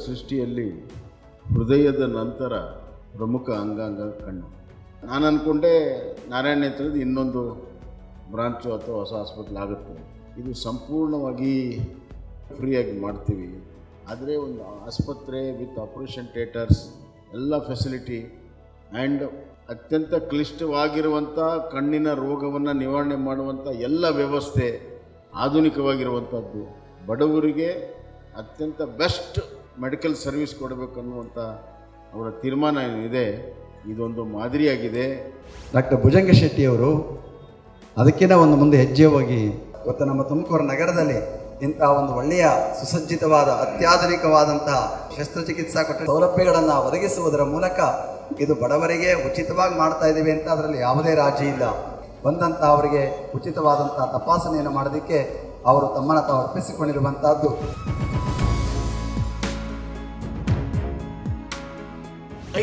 ಸೃಷ್ಟಿಯಲ್ಲಿ ಹೃದಯದ ನಂತರ ಪ್ರಮುಖ ಅಂಗಾಂಗ ಕಣ್ಣು. ನಾನು ಅಂದ್ಕೊಂಡೆ ನಾರಾಯಣ ನೇತ್ರದ ಇನ್ನೊಂದು ಬ್ರಾಂಚು ಅಥವಾ ಹೊಸ ಹಾಸ್ಪಿಟ್ಲ್ ಆಗುತ್ತೆ. ಇದು ಸಂಪೂರ್ಣವಾಗಿ ಫ್ರೀಯಾಗಿ ಮಾಡ್ತೀವಿ. ಆದರೆ ಒಂದು ಆಸ್ಪತ್ರೆ ವಿತ್ ಆಪರೇಷನ್ ಥಿಯೇಟರ್ಸ್ ಎಲ್ಲ ಫೆಸಿಲಿಟಿ ಆ್ಯಂಡ್ ಅತ್ಯಂತ ಕ್ಲಿಷ್ಟವಾಗಿರುವಂಥ ಕಣ್ಣಿನ ರೋಗವನ್ನು ನಿವಾರಣೆ ಮಾಡುವಂಥ ಎಲ್ಲ ವ್ಯವಸ್ಥೆ ಆಧುನಿಕವಾಗಿರುವಂಥದ್ದು, ಬಡವರಿಗೆ ಅತ್ಯಂತ ಬೆಸ್ಟ್ ಮೆಡಿಕಲ್ ಸರ್ವಿಸ್ ಕೊಡಬೇಕನ್ನುವಂಥ ಅವರ ತೀರ್ಮಾನ ಏನಿದೆ, ಇದೊಂದು ಮಾದರಿಯಾಗಿದೆ. ಡಾಕ್ಟರ್ ಭುಜಂಗ ಶೆಟ್ಟಿಯವರು ಅದಕ್ಕಿಂತ ಒಂದು ಮುಂದೆ ಹೆಜ್ಜೆ ಹೋಗಿ ಇವತ್ತು ನಮ್ಮ ತುಮಕೂರು ನಗರದಲ್ಲಿ ಇಂತಹ ಒಂದು ಒಳ್ಳೆಯ ಸುಸಜ್ಜಿತವಾದ ಅತ್ಯಾಧುನಿಕವಾದಂತಹ ಶಸ್ತ್ರಚಿಕಿತ್ಸಾ ಕೊಠಡಿ ಸೌಲಭ್ಯಗಳನ್ನು ಒದಗಿಸುವುದರ ಮೂಲಕ ಇದು ಬಡವರಿಗೆ ಉಚಿತವಾಗಿ ಮಾಡ್ತಾ ಇದ್ದೀವಿ ಅಂತ ಅದರಲ್ಲಿ ಯಾವುದೇ ರಾಜಿ ಇಲ್ಲ. ಬಂದಂಥ ಅವರಿಗೆ ಉಚಿತವಾದಂಥ ತಪಾಸಣೆಯನ್ನು ಮಾಡೋದಕ್ಕೆ ಅವರು ತಮ್ಮನ್ನು ತಾವು ಅರ್ಪಿಸಿಕೊಂಡಿರುವಂಥದ್ದು.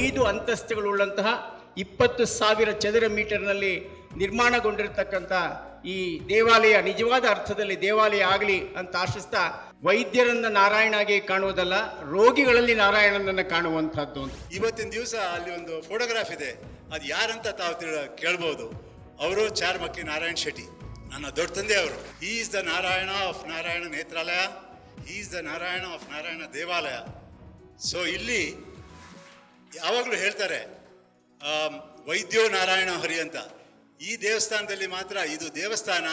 ಐದು ಅಂತಸ್ತುಗಳುಳ್ಳಂತಹ 20,000 ಚದರ ಮೀಟರ್ನಲ್ಲಿ ನಿರ್ಮಾಣಗೊಂಡಿರತಕ್ಕಂಥ ಈ ದೇವಾಲಯ ನಿಜವಾದ ಅರ್ಥದಲ್ಲಿ ದೇವಾಲಯ ಆಗಲಿ ಅಂತ ಆಶಿಸ್ತಾ, ವೈದ್ಯರನ್ನ ನಾರಾಯಣಾಗಿ ಕಾಣುವುದಲ್ಲ, ರೋಗಿಗಳಲ್ಲಿ ನಾರಾಯಣನನ್ನು ಕಾಣುವಂಥದ್ದು. ಇವತ್ತಿನ ದಿವಸ ಅಲ್ಲಿ ಒಂದು ಫೋಟೋಗ್ರಾಫ್ ಇದೆ, ಅದು ಯಾರಂತ ತಾವು ಕೇಳ್ಬೋದು. ಅವರು ಚಾರ್ಮಕ್ಕಿ ನಾರಾಯಣ್ ಶೆಟ್ಟಿ, ನನ್ನ ದೊಡ್ಡ ತಂದೆ ಅವರು. He is the Narayana of Narayana Nethralaya, he is the Narayana of Narayana ದೇವಾಲಯ. ಸೊ ಇಲ್ಲಿ ಯಾವಾಗಲೂ ಹೇಳ್ತಾರೆ ವೈದ್ಯೋ ನಾರಾಯಣ ಹರಿ ಅಂತ. ಈ ದೇವಸ್ಥಾನದಲ್ಲಿ ಮಾತ್ರ ಇದು ದೇವಸ್ಥಾನ,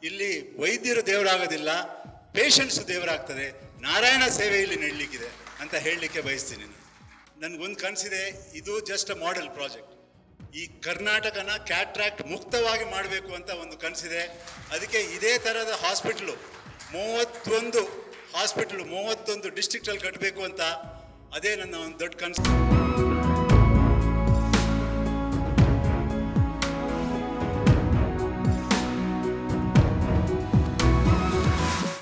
ಇಲ್ಲಿ ವೈದ್ಯರು ದೇವರಾಗೋದಿಲ್ಲ, ಪೇಷಂಟ್ಸು ದೇವರಾಗ್ತದೆ, ನಾರಾಯಣ ಸೇವೆ ಇಲ್ಲಿ ನಡೀಲಿಕ್ಕಿದೆ ಅಂತ ಹೇಳಲಿಕ್ಕೆ ಬಯಸ್ತೀನಿ. ನನಗೊಂದು ಕನಸಿದೆ, ಇದು ಜಸ್ಟ್ ಅ ಮಾಡೆಲ್ ಪ್ರಾಜೆಕ್ಟ್. ಈ ಕರ್ನಾಟಕನ ಕ್ಯಾಟ್ರಾಕ್ಟ್ ಮುಕ್ತವಾಗಿ ಮಾಡಬೇಕು ಅಂತ ಒಂದು ಕನಸಿದೆ. ಅದಕ್ಕೆ ಇದೇ ಥರದ ಹಾಸ್ಪಿಟ್ಲು 31 ಡಿಸ್ಟ್ರಿಕ್ಟಲ್ಲಿ ಕಟ್ಟಬೇಕು ಅಂತ, ಅದೇ ನನ್ನ ಒಂದು ದೊಡ್ಡ ಕನಸು.